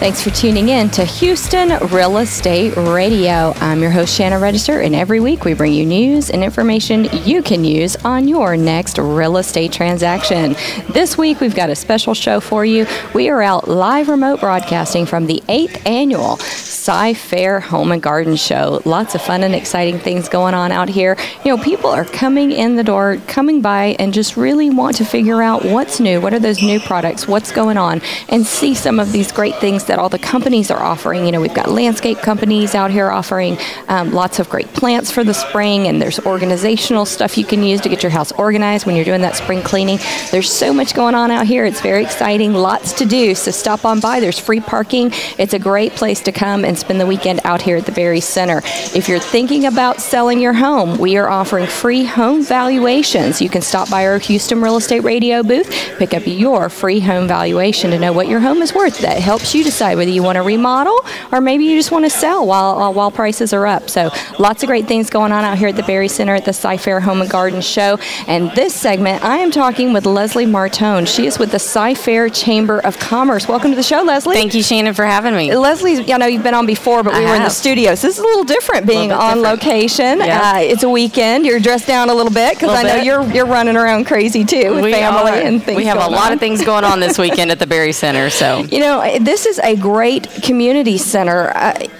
Thanks for tuning in to Houston Real Estate Radio. I'm your host, Shannon Register, and every week we bring you news and information you can use on your next real estate transaction. This week we've got a special show for you. We are out live remote broadcasting from the 8th annual CyFair Home and Garden Show. Lots of fun and exciting things going on out here. You know, people are coming in the door, coming by, and just really want to figure out what's new, what are those new products, what's going on, and see some of these great things that all the companies are offering. You know, we've got landscape companies out here offering lots of great plants for the spring, and there's organizational stuff you can use to get your house organized when you're doing that spring cleaning. There's so much going on out here. It's very exciting, lots to do, so stop on by. There's free parking. It's a great place to come and spend the weekend out here at the Berry Center. If you're thinking about selling your home, we are offering free home valuations. You can stop by our Houston Real Estate Radio booth, pick up your free home valuation to know what your home is worth. That helps you decide whether you want to remodel or maybe you just want to sell while prices are up. So lots of great things going on out here at the Berry Center at the CyFair Home and Garden Show. And this segment, I am talking with Leslie Martone. She is with the CyFair Chamber of Commerce. Welcome to the show, Leslie. Thank you, Shannon, for having me. Leslie, I know you've been on before, but we were in the studio, so this is a little different being on location. Yeah. It's a weekend. You're dressed down a little bit because I know you're running around crazy too with family and things. We have a lot of things going on this weekend at the Berry Center. So you know, this is a great community center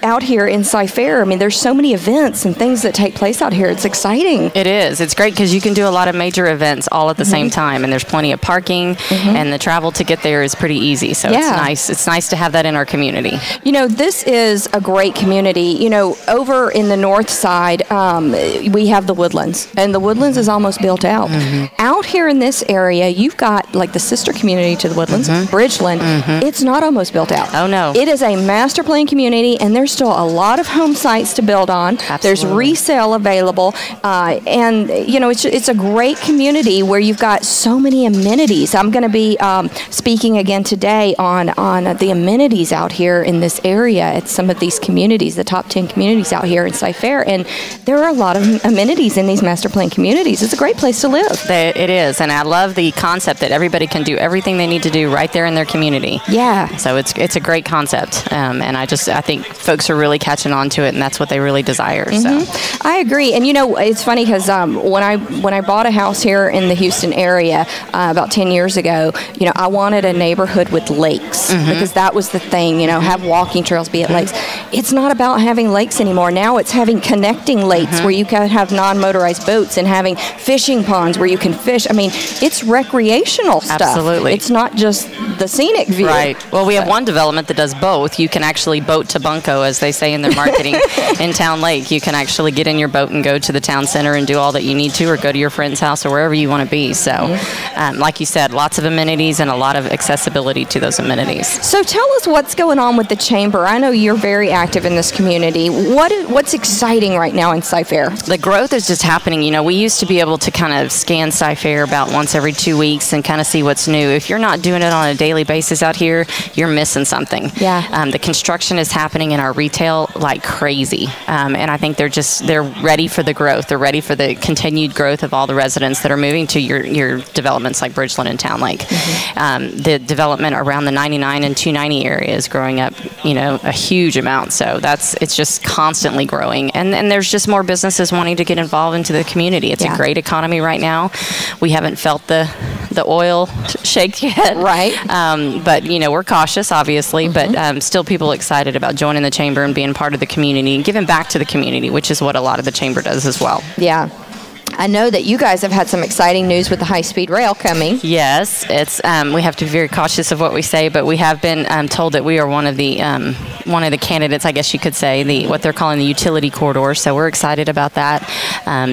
out here in CyFair. I mean, there's so many events and things that take place out here. It's exciting. It is. It's great because you can do a lot of major events all at the same time, and there's plenty of parking, and the travel to get there is pretty easy. So it's nice. It's nice to have that in our community. You know, this is a great community. You know, over in the north side, we have the Woodlands, and the Woodlands is almost built out. Out here in this area, you've got like the sister community to the Woodlands, Bridgeland. It's not almost built out. Oh, no. It is a master plan community, and there's still a lot of home sites to build on. Absolutely. There's resale available, and you know, it's a great community where you've got so many amenities. I'm going to be speaking again today on the amenities out here in this area at some of these communities, the top 10 communities out here in CyFair, and there are a lot of amenities in these master plan communities. It's a great place to live. It is, and I love the concept that everybody can do everything they need to do right there in their community. Yeah. So it's a great concept, and I think folks are really catching on to it, and that's what they really desire. So I agree, and you know, it's funny because when I bought a house here in the Houston area about 10 years ago, you know, I wanted a neighborhood with lakes because that was the thing. You know, have walking trails, be at lakes. It's not about having lakes anymore. Now it's having connecting lakes where you can have non-motorized boats and having fishing ponds where you can fish. I mean, it's recreational stuff. Absolutely. It's not just the scenic view. Right. Well, we have one development that does both. You can actually boat to Bunko, as they say in their marketing, in Town Lake. You can actually get in your boat and go to the town center and do all that you need to, or go to your friend's house or wherever you want to be. So, like you said, lots of amenities and a lot of accessibility to those amenities. So tell us what's going on with the Chamber. I know you're very active in this community. What's exciting right now in CyFair? The growth is just happening. You know, we used to be able to kind of scan CyFair about once every 2 weeks and kind of see what's new. If you're not doing it on a daily basis out here, you're missing something. Yeah. The construction is happening in our retail like crazy, and I think they're ready for the growth. They're ready for the continued growth of all the residents that are moving to your developments like Bridgeland and Town Lake. The development around the 99 and 290 area is growing up, you know, a huge amount. So it's just constantly growing, and there's just more businesses wanting to get involved into the community. It's a great economy right now. We haven't felt the oil shake yet, right? But you know, we're cautious, obviously, but still people excited about joining the chamber and being part of the community and giving back to the community, which is what a lot of the chamber does as well. Yeah. I know that you guys have had some exciting news with the high-speed rail coming. Yes, it's we have to be very cautious of what we say, but we have been told that we are one of the candidates, I guess you could say, what they're calling the utility corridor. So we're excited about that.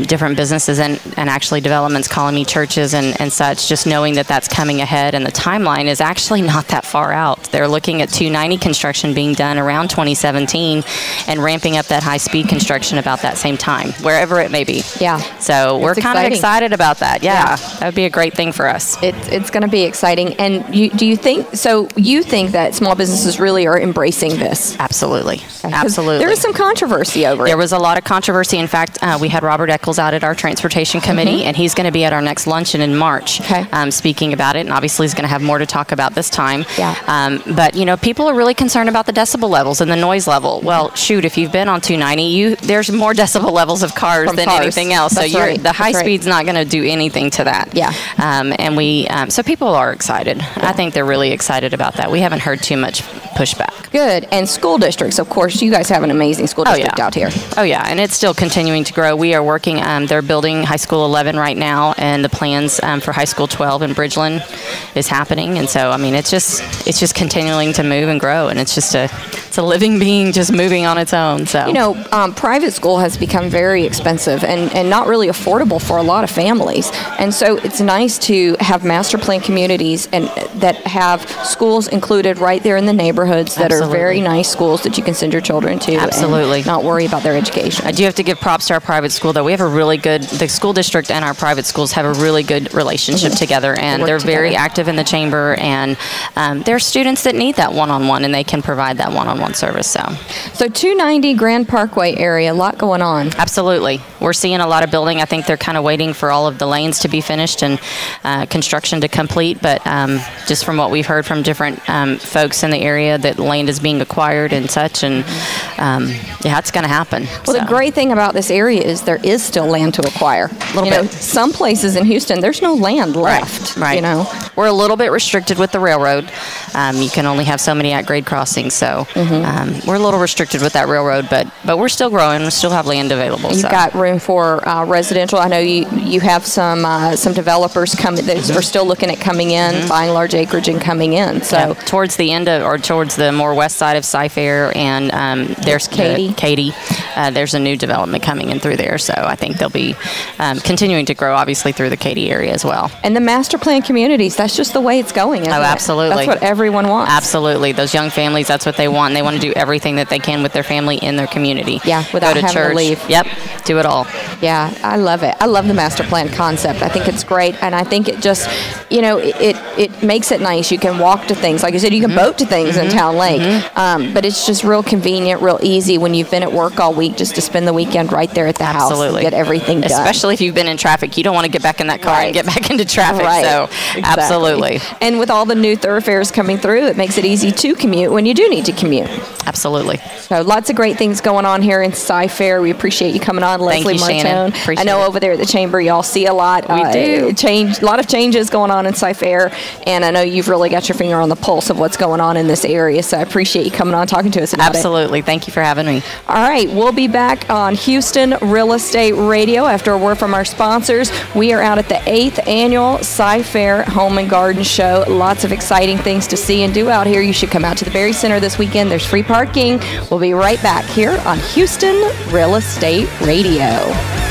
Different businesses and actually developments calling me churches and such, just knowing that that's coming ahead, and the timeline is actually not that far out. They're looking at 290 construction being done around 2017 and ramping up that high-speed construction about that same time, wherever it may be. Yeah. So So we're kind of excited about that. Yeah, that would be a great thing for us. It's going to be exciting. And do you think that small businesses really are embracing this? Absolutely. Absolutely. There was some controversy over it. There was a lot of controversy. In fact, we had Robert Eccles out at our transportation committee, and he's going to be at our next luncheon in March speaking about it. And obviously, he's going to have more to talk about this time. Yeah. But, people are really concerned about the decibel levels and the noise level. Well, shoot, if you've been on 290, there's more decibel levels of cars than anything else. That's so right. The high speed's not going to do anything to that. Yeah. And so people are excited. Yeah. I think they're really excited about that. We haven't heard too much pushback. Good. And school districts, of course, you guys have an amazing school district out here. Oh, yeah. And it's still continuing to grow. We are working, they're building High School 11 right now, and the plans for High School 12 in Bridgeland is happening. And so, it's just continuing to move and grow. And it's a living being just moving on its own. So private school has become very expensive and not really affordable for a lot of families. And so it's nice to have master plan communities and that have schools included right there in the neighborhoods that are very nice schools that you can send your children to. Absolutely. And not worry about their education. I do have to give props to our private school, though. We have the school district and our private schools have a really good relationship together, and they're very active in the chamber, and there are students that need that one-on-one, and they can provide that one-on-one service. So 290 Grand Parkway area, a lot going on. Absolutely. We're seeing a lot of building. I think they're kind of waiting for all of the lanes to be finished and construction to complete, but just from what we've heard from different folks in the area, that land is being acquired and such, and it's going to happen. Well, the great thing about this area is there is still land to acquire. Some places in Houston, there's no land left. Right. We're a little bit restricted with the railroad. You can only have so many at-grade crossings, so we're a little restricted with that railroad, but we're still growing. We still have land available. You've got room for residential. I know you have some developers coming that are still looking at coming in, buying large acreage and coming in. So towards the end towards the more west side of CyFair, and there's Katy. There's a new development coming in through there, so I think they'll be continuing to grow, obviously, through the Katy area as well. And the master plan communities, that's just the way it's going, isn't it? Absolutely. That's what everyone wants. Absolutely. Those young families, that's what they want. They want to do everything that they can with their family in their community. Yeah, without having to leave. Yep, do it all. Yeah, I love it. I love the master plan concept. I think it's great, and I think it just, it makes it nice. You can walk to things. Like I said, you can boat to things in Town Lake, but it's just real convenient, real easy when you've been at work all week just to spend the weekend right there at the house and get everything done. Especially if you've been in traffic. You don't want to get back in that car and get back into traffic. Right. So, absolutely. And with all the new thoroughfares coming through, it makes it easy to commute when you do need to commute. Absolutely. So lots of great things going on here in CyFair. We appreciate you coming on, Leslie Martone. I know over there at the chamber, y'all see a lot. We do. A lot of changes going on in CyFair, and I know you've really got your finger on the pulse of what's going on in this area. So I appreciate you coming on, talking to us about it. Absolutely. Thank you for having me. All right. We'll be back on Houston Real Estate Radio after a word from our sponsors. We are out at the 8th annual CyFair Home and Garden Show. Lots of exciting things to see and do out here. You should come out to the Berry Center this weekend. There's free parking. We'll be right back here on Houston Real Estate Radio.